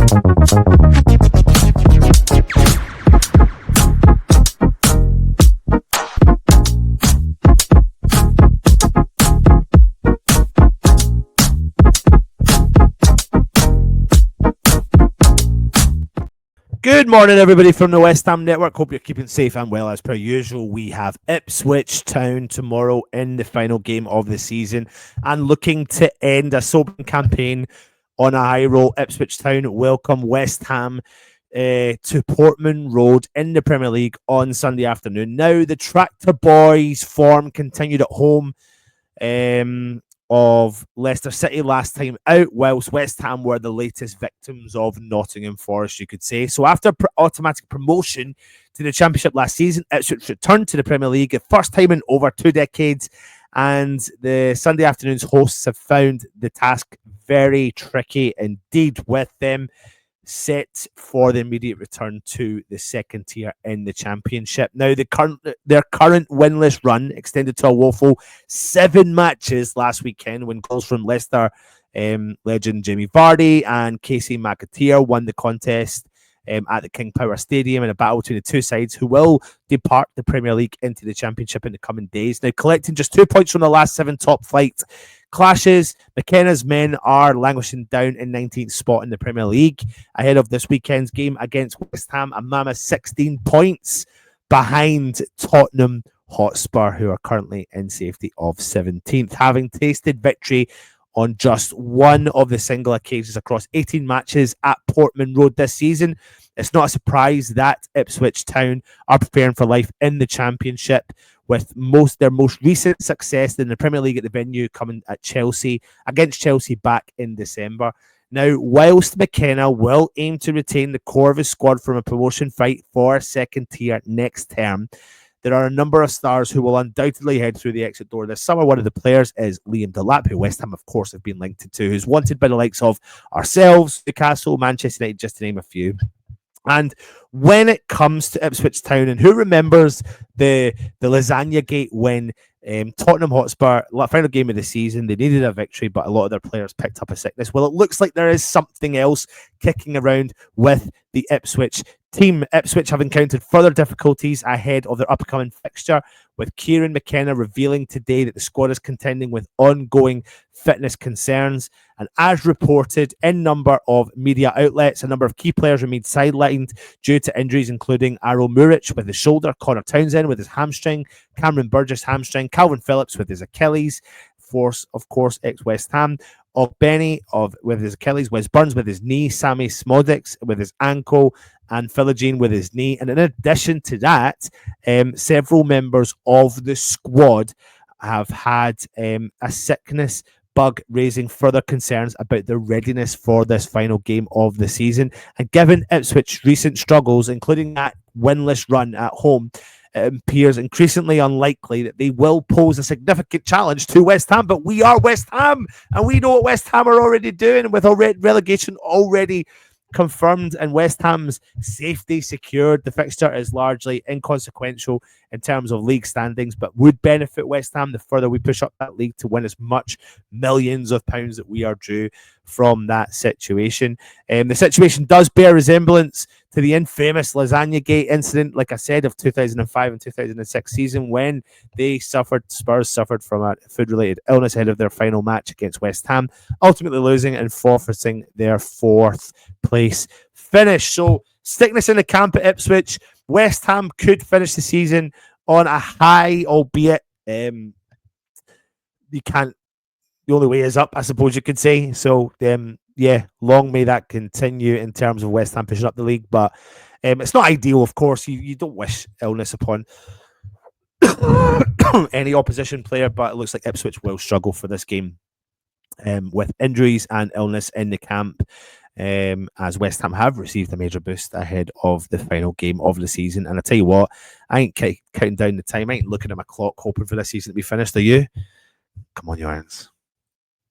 Good morning, everybody from the West Ham Network. Hope you're keeping safe and well. As per usual, we have Ipswich Town tomorrow in the final game of the season and looking to end a sobering campaign on a high roll. Ipswich Town welcome West Ham to Portman Road in the Premier League on Sunday afternoon. Now, the Tractor Boys' form continued at home of Leicester City last time out, whilst West Ham were the latest victims of Nottingham Forest, you could say. So after automatic promotion to the Championship last season, Ipswich returned to the Premier League, the first time in over 2 decades, and the Sunday afternoon's hosts have found the task very tricky indeed, with them set for the immediate return to the second tier in the Championship. Now, their current winless run extended to a woeful 7 matches last weekend when goals from Leicester legend Jamie Vardy and Casey McAteer won the contest at the King Power Stadium in a battle between the two sides who will depart the Premier League into the Championship in the coming days. Now, collecting just 2 points from the last 7 top flight clashes, McKenna's men are languishing down in 19th spot in the Premier League ahead of this weekend's game against West Ham, a mammoth 16 points behind Tottenham Hotspur, who are currently in safety of 17th, having tasted victory on just one of the single occasions across 18 matches at Portman Road this season. It's not a surprise that Ipswich Town are preparing for life in the Championship, with their most recent success in the Premier League at the venue coming at against Chelsea back in December. Now, whilst McKenna will aim to retain the core of his squad from a promotion fight for second tier next term, there are a number of stars who will undoubtedly head through the exit door this summer. One of the players is Liam Delap, who West Ham, of course, have been linked to, who's wanted by the likes of ourselves, Newcastle, Manchester United, just to name a few. And when it comes to Ipswich Town, and who remembers the lasagna gate when Tottenham Hotspur, final game of the season, they needed a victory, but a lot of their players picked up a sickness. Well, it looks like there is something else kicking around with the Ipswich team. Ipswich have encountered further difficulties ahead of their upcoming fixture, with Kieran McKenna revealing today that the squad is contending with ongoing fitness concerns. And as reported in number of media outlets, a number of key players remained sidelined due to injuries, including Aro Muric with his shoulder, Connor Townsend with his hamstring, Cameron Burgess hamstring, Calvin Phillips with his Achilles, of course, ex-West Ham, Benny with his Achilles, Wes Burns with his knee, Sammy Smodics with his ankle, and Philogene with his knee. And in addition to that, several members of the squad have had a sickness bug, raising further concerns about their readiness for this final game of the season. And given Ipswich's recent struggles, including that winless run at home, it appears increasingly unlikely that they will pose a significant challenge to West Ham. But we are West Ham, and we know what West Ham are already doing, with relegation already confirmed and West Ham's safety secured. The fixture is largely inconsequential in terms of league standings, but would benefit West Ham the further we push up that league to win as much millions of pounds that we are due from that situation. The situation does bear resemblance to the infamous Lasagna Gate incident, like I said, of 2005 and 2006 season, when Spurs suffered from a food-related illness ahead of their final match against West Ham, ultimately losing and forfeiting their 4th place finish. So, sickness in the camp at Ipswich. West Ham could finish the season on a high, albeit you can't. The only way is up, I suppose you could say. So, long may that continue in terms of West Ham pushing up the league. But it's not ideal, of course. You don't wish illness upon any opposition player, but it looks like Ipswich will struggle for this game with injuries and illness in the camp, as West Ham have received a major boost ahead of the final game of the season. And I tell you what, I ain't counting down the time. I ain't looking at my clock hoping for this season to be finished. Are you? Come on, you irons.